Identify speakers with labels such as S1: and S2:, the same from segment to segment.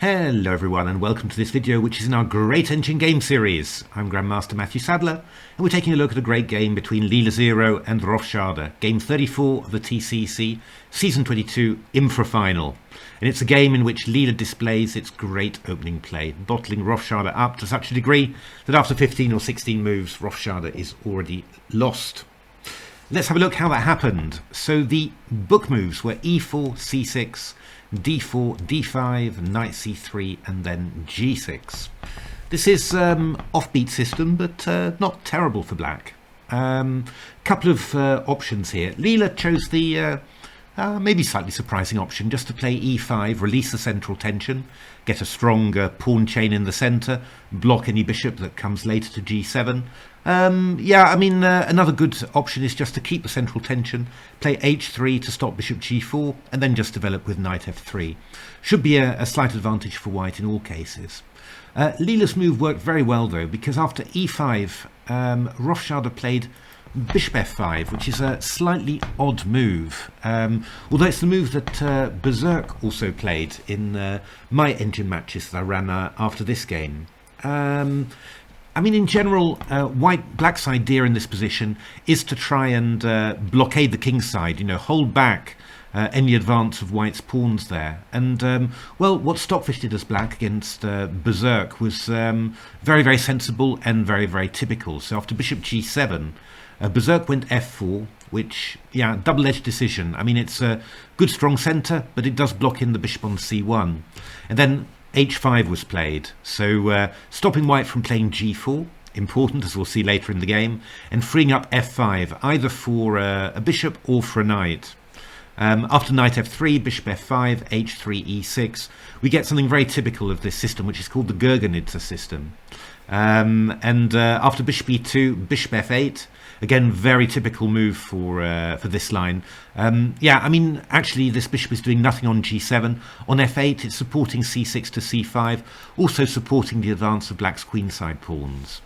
S1: Hello everyone and welcome to this video which is in our Great Engine Game series. I'm Grandmaster Matthew Sadler and we're taking a look at a great game between Leela-rofChade and Rofschade, game 34 of the TCEC Season 22 InfraFinal. And it's a game in which Leela displays its great opening play, bottling Rofschade up to such a degree that after 15 or 16 moves Rofschade is already lost. Let's have a look how that happened. So the book moves were e4, c6, d4, d5, knight c3 and then g6. This is offbeat system but not terrible for black. Couple of options here. Leela chose the maybe slightly surprising option just to play e5, release the central tension, get a stronger pawn chain in the centre, block any bishop that comes later to g7. Another good option is just to keep the central tension, play h3 to stop bishop g4 and then just develop with knight f3. Should be a slight advantage for white in all cases. Leela's move worked very well though, because after e5 Rofschade played bishop f5, which is a slightly odd move, although it's the move that Berserk also played in my engine matches that I ran after this game. In general, black's idea in this position is to try and blockade the kingside, hold back any advance of white's pawns there. And, what Stockfish did as black against Berserk was very, very sensible and very, very typical. So after bishop g7, Berserk went f4, which, double-edged decision. It's a good strong centre, but it does block in the bishop on c1. And then h5 was played, so stopping white from playing g4, important as we'll see later in the game, and freeing up f5, either for a bishop or for a knight. After knight f3, bishop f5, h3, e6, we get something very typical of this system, which is called the Gurgenidze system. After bishop e2, bishop f8, again, very typical move for this line. Actually, this bishop is doing nothing on g7. On f8, it's supporting c6 to c5, also supporting the advance of black's queenside pawns.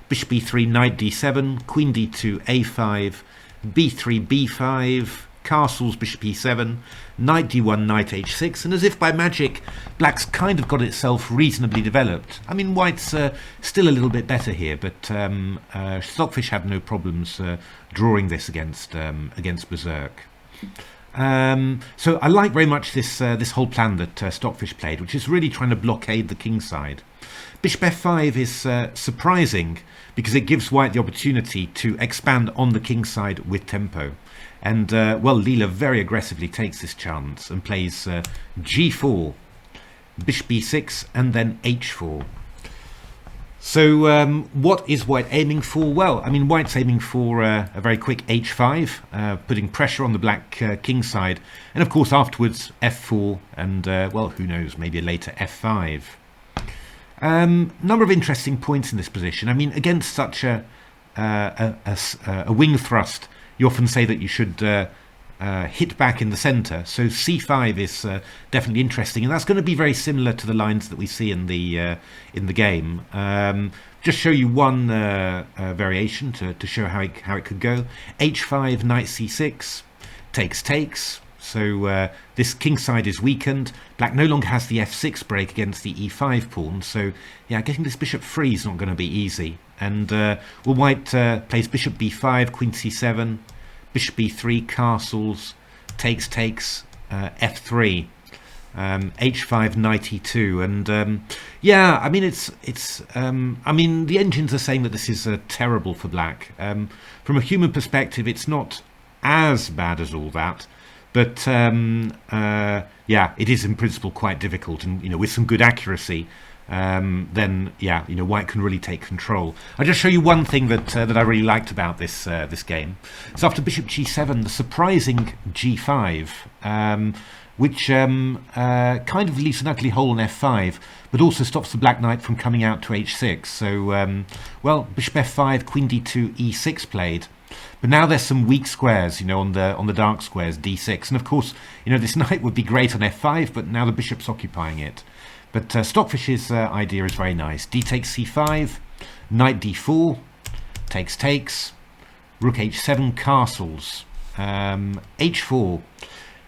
S1: Bishop e3, knight d7, queen d2, a5, b3, b5, castles, bishop e7, knight d1, knight h6, and as if by magic, black's kind of got itself reasonably developed. White's still a little bit better here, but Stockfish had no problems drawing this against Berserk. So I like very much this whole plan that Stockfish played, which is really trying to blockade the kingside. Bishop f5 is surprising because it gives white the opportunity to expand on the kingside with tempo. And, Leela very aggressively takes this chance and plays g4, bishop b6, and then h4. So what is white aiming for? Well, white's aiming for a very quick h5, putting pressure on the black kingside, and of course afterwards f4, and, who knows, maybe a later f5. Number of interesting points in this position. Against such a wing thrust, you often say that you should hit back in the centre, so c5 is definitely interesting, and that's going to be very similar to the lines that we see in the game. Just show you one variation to show how it could go. h5, knight c6, takes. So this kingside is weakened. Black no longer has the f6 break against the e5 pawn, so getting this bishop free is not going to be easy. And white plays bishop b5, queen c7, bishop b3, castles, takes, f3, h5, knight e2, and the engines are saying that this is terrible for black. From a human perspective, it's not as bad as all that. But it is in principle quite difficult, and with some good accuracy, white can really take control. I'll just show you one thing that I really liked about this game. So after bishop g7, the surprising g5, which kind of leaves an ugly hole on f5, but also stops the black knight from coming out to h6. So bishop f5, queen d2, e6 played. But now there's some weak squares, on the dark squares, d6. And of course, this knight would be great on f5, but now the bishop's occupying it. But Stockfish's idea is very nice. D takes c5, knight d4, takes, rook h7, castles, h4.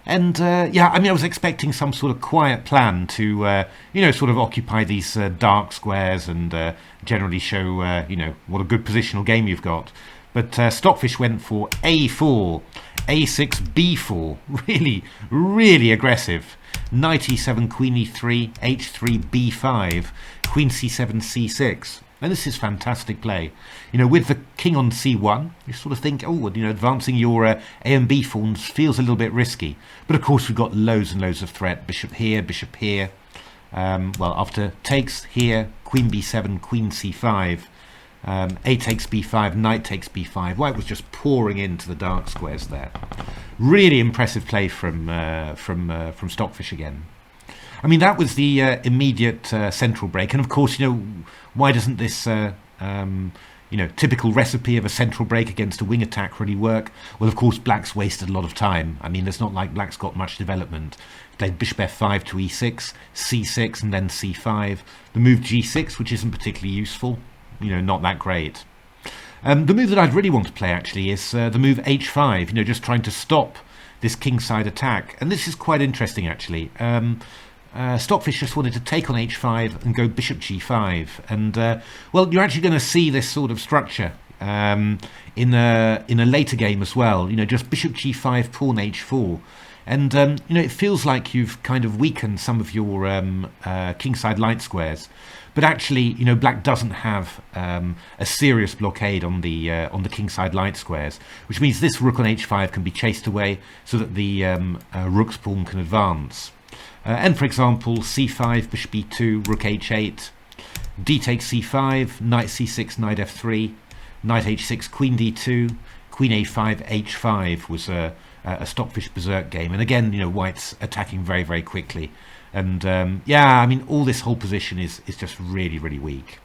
S1: And yeah, I mean, I was expecting some sort of quiet plan to, you know, sort of occupy these dark squares and generally show, you know, what a good positional game you've got. But Stockfish went for A4, A6, B4, really aggressive. Knight E7, Queen E3, H3, B5, Queen C7, C6. And this is fantastic play. You know, with the king on C1, you sort of think, oh, you know, advancing your A and B pawns feels a little bit risky. But of course, we've got loads and loads of threat. Bishop here, bishop here. Well, after takes here, Queen B7, Queen C5. A takes B5, Knight takes B5. White was just pouring into the dark squares there. Really impressive play from Stockfish again. I mean, that was the immediate central break, and of course, you know, why doesn't this you know, typical recipe of a central break against a wing attack really work? Well, of course, Black's wasted a lot of time. I mean, it's not like Black's got much development. Played bishop f5 to e6, c6, and then c5. The move g6, which isn't particularly useful. You know, not that great. The move that I'd really want to play, actually, is the move h5, you know, just trying to stop this kingside attack. And this is quite interesting, actually. Stockfish just wanted to take on h5 and go bishop g5. And, well, you're actually going to see this sort of structure in a later game as well. You know, just bishop g5, pawn h4. And, you know, it feels like you've kind of weakened some of your kingside light squares. But actually, you know, Black doesn't have a serious blockade on the kingside light squares, which means this rook on h5 can be chased away so that the rook's pawn can advance. And for example, c5, bishop e2, rook h8, d takes c5, knight c6, knight f3, knight h6, queen d2, queen a5, h5 was a Stockfish berserk game. And again, you know, White's attacking very quickly. And yeah, I mean, all this whole position is just really weak.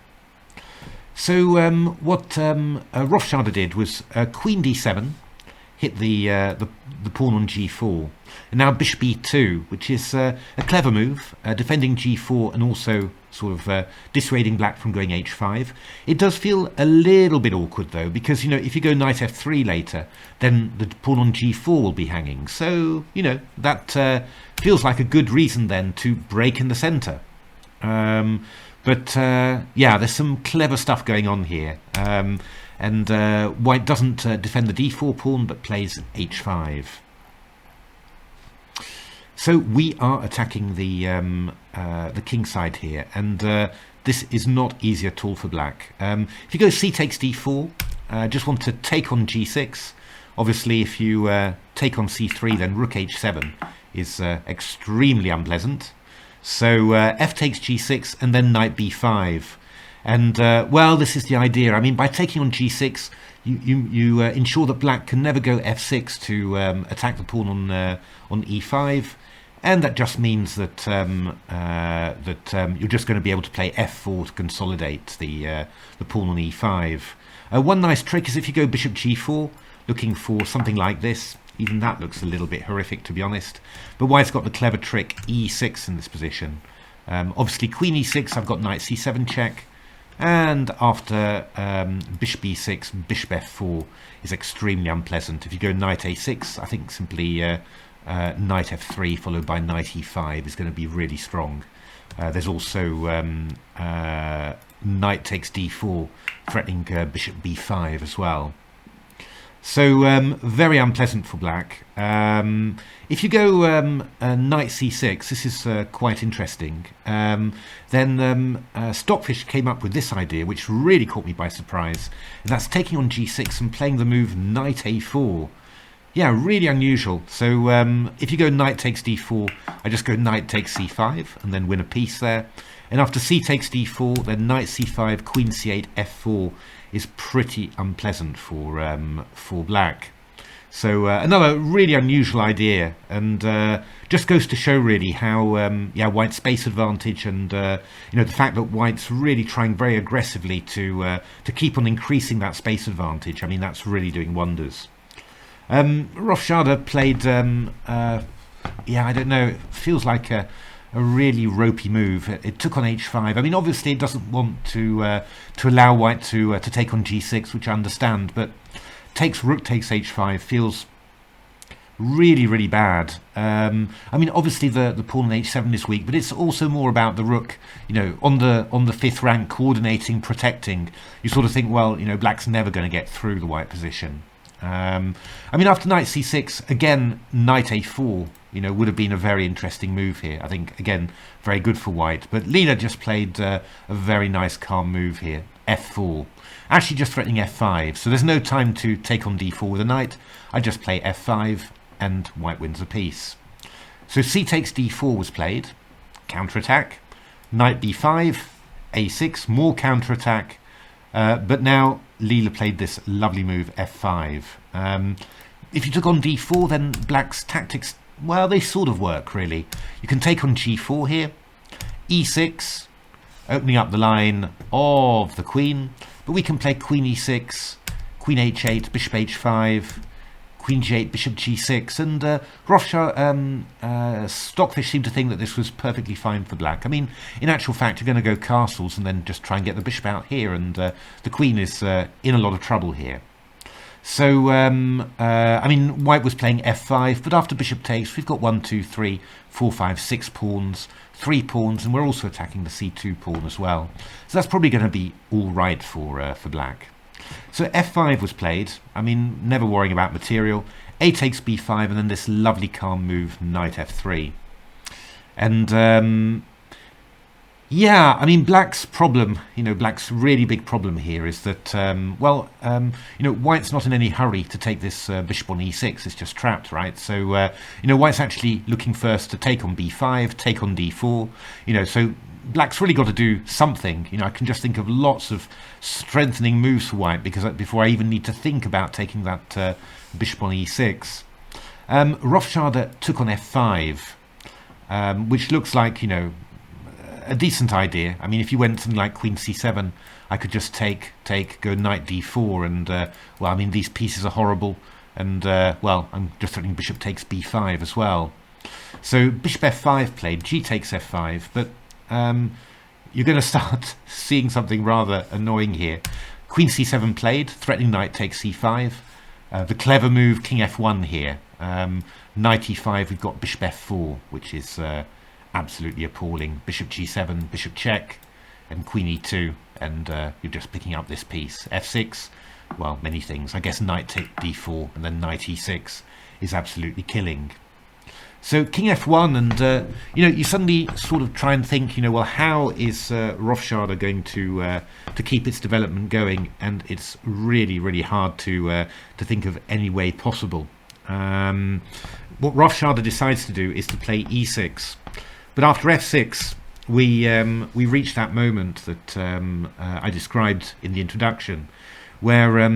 S1: So what ''RofChade did was queen d7, hit the pawn on g4, and now bishop e2, which is a clever move, defending g4 and also sort of dissuading Black from going h5. It does feel a little bit awkward though, because, you know, if you go knight f3 later, then the pawn on g4 will be hanging. So, you know, that feels like a good reason then to break in the center. But yeah, there's some clever stuff going on here. And White doesn't defend the d4 pawn, but plays h5. So we are attacking the king side here, and this is not easy at all for Black. If you go c takes d4, just want to take on g6. Obviously, if you take on c3, then rook h7 is extremely unpleasant. So f takes g6, and then knight b5. And well, this is the idea. I mean, by taking on g6, you ensure that Black can never go f6 to attack the pawn on e5. And that just means that you're just going to be able to play f4 to consolidate the pawn on e5. One nice trick is if you go bishop g4, looking for something like this. Even that looks a little bit horrific, to be honest. But White's got the clever trick e6 in this position. Obviously, queen e6, I've got knight c7 check. And after bishop e6, bishop f4 is extremely unpleasant. If you go knight a6, I think simply knight f3 followed by knight e5 is going to be really strong. There's also knight takes d4, threatening bishop b5 as well. So very unpleasant for Black. If you go knight c6, this is quite interesting. Then Stockfish came up with this idea, which really caught me by surprise, and that's taking on g6 and playing the move knight a4. Yeah, really unusual. So if you go knight takes d4, I just go knight takes c5 and then win a piece there. And after c takes d4, then knight c5, queen c8, f4 is pretty unpleasant for Black. So another really unusual idea, and just goes to show really how yeah, White's space advantage and you know, the fact that White's really trying very aggressively to keep on increasing that space advantage. I mean, that's really doing wonders. ''RofChade played yeah, I don't know, it feels like a really ropey move. It took on h5. I mean, obviously it doesn't want to allow White to take on g6, which I understand, but rook takes h5 feels really bad. I mean, obviously the pawn on h7 is weak, but it's also more about the rook, you know, on the fifth rank, coordinating, protecting. You sort of think, well, you know, black's never going to get through the white position. I mean, after knight c6, again, knight a4, you know, would have been a very interesting move here. I think, again, very good for white. But Leela just played a very nice, calm move here, f4. Actually just threatening f5, so there's no time to take on d4 with a knight. I just play f5, and white wins a piece. So c takes d4 was played, counterattack, knight b5, a6, more counterattack, but now Leela played this lovely move f5. If you took on d4, then black's tactics, well, they sort of work, really. You can take on g4 here, e6, opening up the line of the queen, but we can play queen e6, queen h8, bishop h5, queen g8, bishop g6, and Stockfish seemed to think that this was perfectly fine for black. I mean, in actual fact, you're going to go castles and then just try and get the bishop out here, and the queen is in a lot of trouble here. So, I mean, white was playing f5, but after bishop takes, we've got 1, 2, 3, 4, 5, 6 pawns, 3 pawns, and we're also attacking the c2 pawn as well. So that's probably going to be all right for black. So f5 was played. I mean, never worrying about material. A takes b5, and then this lovely calm move, knight f3. And yeah, I mean, black's problem, you know, black's really big problem here is that, well, you know, white's not in any hurry to take this bishop on e6. It's just trapped, right? So, you know, white's actually looking first to take on b5, take on d4, you know, so black's really got to do something. You know, I can just think of lots of strengthening moves for white because before I even need to think about taking that bishop on e6. Rovchade took on f5, which looks like, you know, a decent idea. I mean, if you went something like queen c7, I could just take, go knight d4, and well, I mean, these pieces are horrible, and well, I'm just threatening bishop takes b5 as well. So bishop f5 played, g takes f5, but you're going to start seeing something rather annoying here. Queen c7 played, threatening knight takes c5. The clever move, king f1 here. Knight e5, we've got bishop f4, which is absolutely appalling. Bishop g7, bishop check, and queen e2, and you're just picking up this piece. f6, well, many things. I guess knight take d4, and then knight e6 is absolutely killing. So king f1, and you know, you suddenly sort of try and think, you know, well, how is Rovchade going to keep its development going? And it's really hard to think of any way possible. What Rovchade decides to do is to play e6, but after f6, we reach that moment that I described in the introduction, where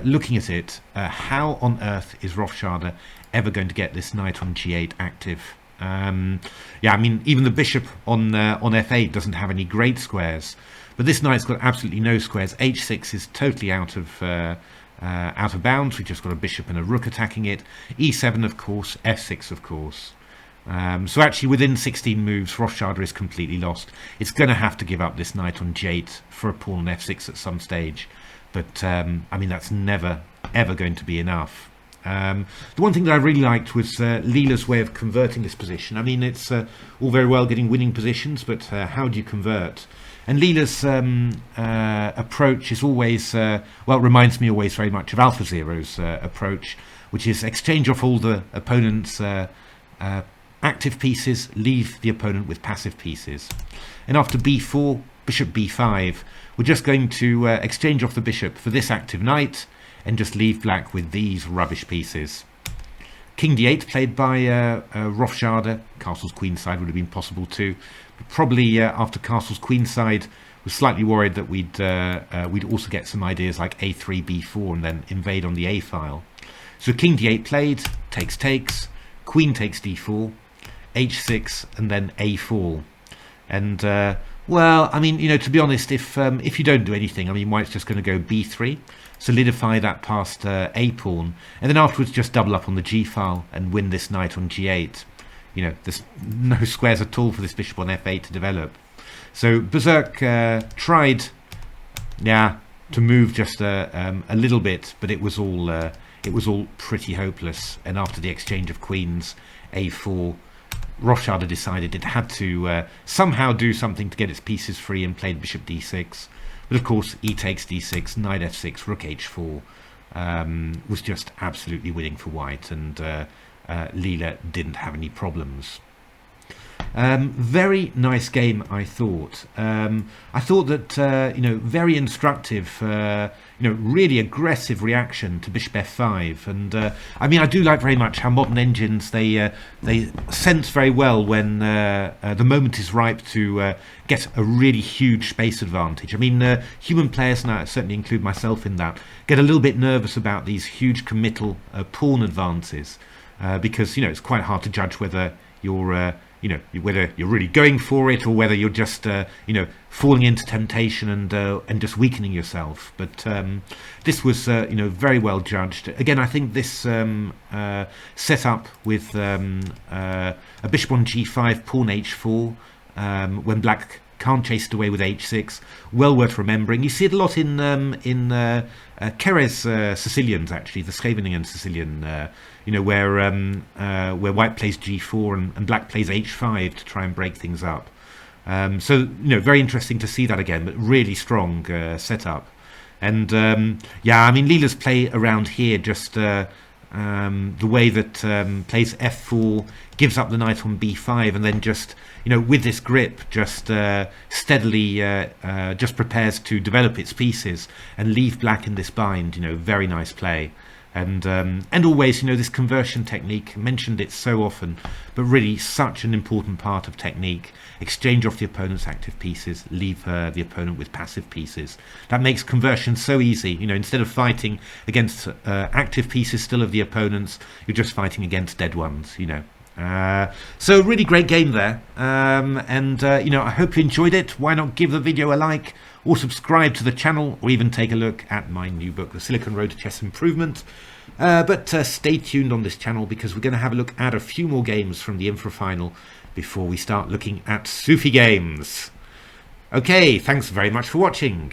S1: looking at it, how on earth is Rovchade ever going to get this knight on g8 active? Yeah, I mean, even the bishop on f8 doesn't have any great squares, but this knight's got absolutely no squares. h6 is totally out of bounds. We've just got a bishop and a rook attacking it. e7, of course, f6, of course. So actually, within 16 moves, Rovchade is completely lost. It's going to have to give up this knight on g8 for a pawn on f6 at some stage. But, I mean, that's never, ever going to be enough. The one thing that I really liked was Leela's way of converting this position. I mean, it's all very well getting winning positions, but how do you convert? And Leela's approach is always, well, reminds me always very much of AlphaZero's approach, which is exchange off all the opponent's active pieces, leave the opponent with passive pieces. And after b4, bishop b5, we're just going to exchange off the bishop for this active knight and just leave black with these rubbish pieces. King d8 played by Rovchade. Castle's queenside would have been possible too. But probably after castle's queenside, was slightly worried that we'd also get some ideas like a3, b4, and then invade on the a file. So king d8 played, takes, queen takes d4, h6, and then a4. And well, I mean, you know, to be honest, if you don't do anything, I mean, white's just going to go b3, solidify that past a pawn, and then afterwards just double up on the g file and win this knight on g8. You know, there's no squares at all for this bishop on f8 to develop. So Berserk tried, yeah, move just a little bit, but it was all pretty hopeless. And after the exchange of queens, a4, ''rofChade decided it had to somehow do something to get its pieces free and played bishop d6. But of course, e takes d6, knight f6, rook h4 was just absolutely winning for white, and Leela didn't have any problems. Very nice game, I thought. I thought that very instructive, really aggressive reaction to bishop f5, and I mean, I do like very much how modern engines they sense very well when the moment is ripe to get a really huge space advantage. I mean, human players, and I certainly include myself in that, get a little bit nervous about these huge committal pawn advances because it's quite hard to judge whether you're whether you're really going for it or whether you're just falling into temptation and just weakening yourself. But this was very well judged. Again, I think this set up with a bishop on g5, pawn h4, when black can't chase it away with h6, well worth remembering. You see it a lot in Keres Sicilians, actually, the Scheveningen Sicilian, where white plays g4 and black plays h5 to try and break things up. So very interesting to see that again, but really strong setup. And yeah, I mean, Leela's play around here, just the way that plays f4, gives up the knight on b5, and then just with this grip just steadily just prepares to develop its pieces and leave black in this bind. Very nice play. And always, this conversion technique, mentioned it so often, but really such an important part of technique. Exchange off the opponent's active pieces, leave the opponent with passive pieces. That makes conversion so easy. Instead of fighting against active pieces still of the opponents, you're just fighting against dead ones. So really great game there. I hope you enjoyed it. Why not give the video a like, or subscribe to the channel, or even take a look at my new book, The Silicon Road to Chess Improvement. But stay tuned on this channel, because we're going to have a look at a few more games from the InfraFinal before we start looking at Sufi games. Okay, thanks very much for watching.